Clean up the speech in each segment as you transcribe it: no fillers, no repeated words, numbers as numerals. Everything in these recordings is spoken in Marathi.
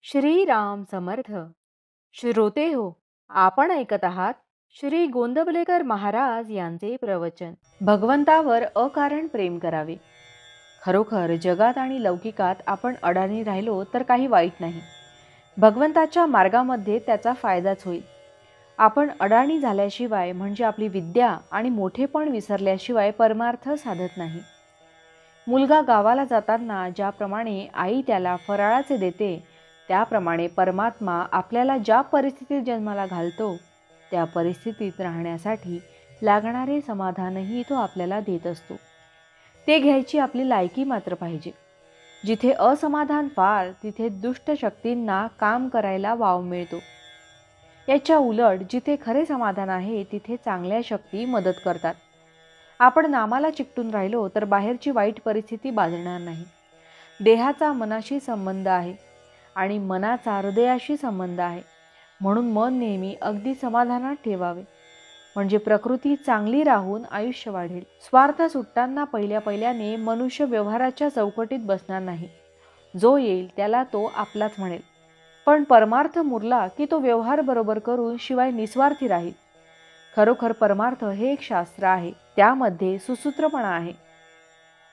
श्रीराम समर्थ. श्रोते हो, आपण ऐकत आहात श्री गोंदवलेकर महाराज यांचे प्रवचन. भगवंतावर अकारण प्रेम करावे. खरोखर जगात आणि लौकिकात आपण अडाणी राहिलो तर काही वाईट नाही. भगवंताच्या मार्गामध्ये त्याचा फायदाच होईल. आपण अडाणी झाल्याशिवाय म्हणजे आपली विद्या आणि मोठेपण विसरल्याशिवाय परमार्थ साधत नाही. मुलगा गावाला जाताना ज्याप्रमाणे आई त्याला फराळाचे देते, त्याप्रमाणे परमात्मा आपल्याला ज्या परिस्थितीत जन्माला घालतो त्या परिस्थितीत राहण्यासाठी लागणारे समाधानही तो आपल्याला देत असतो. ते घ्यायची आपली लायकी मात्र पाहिजे. जिथे असमाधान फार तिथे दुष्ट शक्तींना काम करायला वाव मिळतो. याच्या उलट जिथे खरे समाधान आहे तिथे चांगल्या शक्ती मदत करतात. आपण नामाला चिकटून राहिलो तर बाहेरची वाईट परिस्थिती बाधणार नाही. देहाचा मनाशी संबंध आहे आणि मनाचा हृदयाशी संबंध आहे. म्हणून मन नेहमी अगदी समाधानात ठेवावे, म्हणजे प्रकृती चांगली राहून आयुष्य वाढेल. स्वार्थ सुटताना पहिल्याने मनुष्य व्यवहाराच्या चौकटीत बसणार नाही. जो येईल त्याला तो आपलाच म्हणेल. पण परमार्थ मुरला की तो व्यवहार बरोबर करून शिवाय निस्वार्थी राहील. खरोखर परमार्थ हे एक शास्त्र आहे. त्यामध्ये सुसूत्रपणा आहे.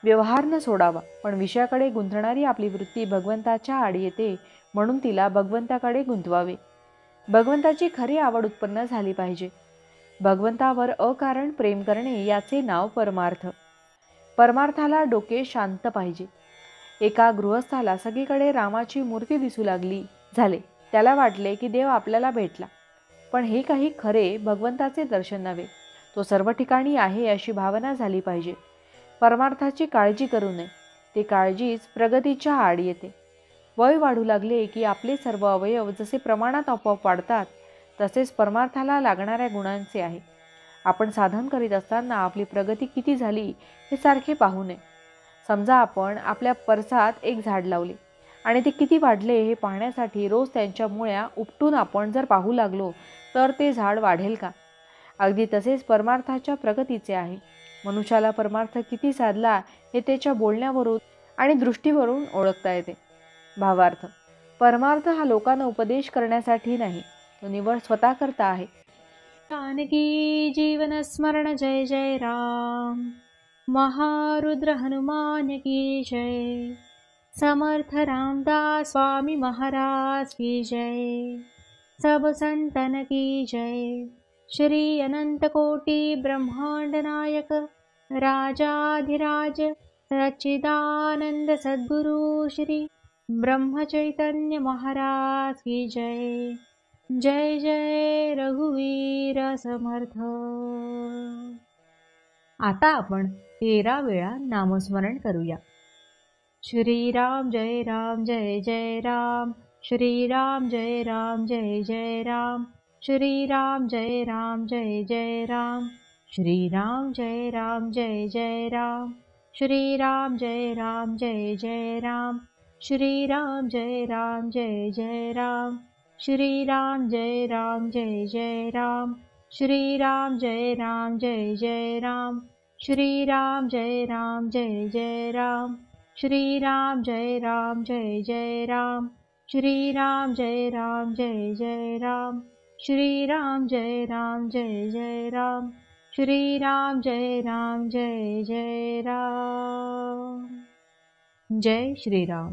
व्यवहार न सोडावा, पण विषयाकडे गुंतणारी आपली वृत्ती भगवंताच्या आड येते, म्हणून तिला भगवंताकडे गुंतवावे. भगवंताची खरी आवड उत्पन्न झाली पाहिजे. भगवंतावर अकारण प्रेम करणे याचे नाव परमार्थ. परमार्थाला डोके शांत पाहिजे. एका गृहस्थाला सगळीकडे रामाची मूर्ती दिसू लागली. झाले, त्याला वाटले की देव आपल्याला भेटला. पण हे काही खरे भगवंताचे दर्शन नव्हे. तो सर्व ठिकाणी आहे अशी भावना झाली पाहिजे. परमार्थाची काळजी करू नये. ती काळजीच प्रगतीच्या आड येते. वय वाढू लागले की आपले सर्व अवयव जसे प्रमाणात आपोआप वाढतात, तसेच परमार्थाला लागणाऱ्या गुणांचे आहे. आपण साधन करीत असताना आपली प्रगती किती झाली हे सारखे पाहू नये. समजा आपण आपल्या परसात एक झाड लावले आणि ते किती वाढले हे पाहण्यासाठी रोज त्यांच्या मुळ्या उपटून आपण जर पाहू लागलो तर ते झाड वाढेल का? अगदी तसेच परमार्थाच्या प्रगतीचे आहे. मनुष्याला परमार्थ किती साधला हे त्याच्या बोलण्यावरून आणि दृष्टीवरून ओळखता येते. भावार्थ: परमार्थ हा लोकांना उपदेश करण्यासाठी नाही, तो निव्वळ स्वतः करता आहे. जानकी जीवन स्मरण जय जय राम. महारुद्र हनुमान की जय. समर्थ रामदास स्वामी महाराज की जय. सब संतन की जय. श्री अनंत कोटि ब्रह्मांड नायक राजाधिराज सच्चिदानंद सद्गुरु श्री ब्रह्म चैतन्य महाराज की जय. जय जय रघुवीर समर्थ. आता आपण 13 वेळा नामस्मरण करूया. श्रीराम जय राम जय जय राम. श्रीराम जय राम जय जय राम. श्रीराम जय राम जय जय राम. श्रीराम जय राम जय जय राम. श्रीराम जय राम जय जय राम. श्रीराम जय राम जय जय राम. श्रीराम जय राम जय जय राम. श्रीराम जय राम जय जय राम. श्रीराम जय राम जय जय राम. श्रीराम जय राम जय जय राम. श्रीराम जय राम जय जय राम. श्रीराम जय राम जय जय राम. श्रीराम जय राम जय जय राम. जय श्रीराम.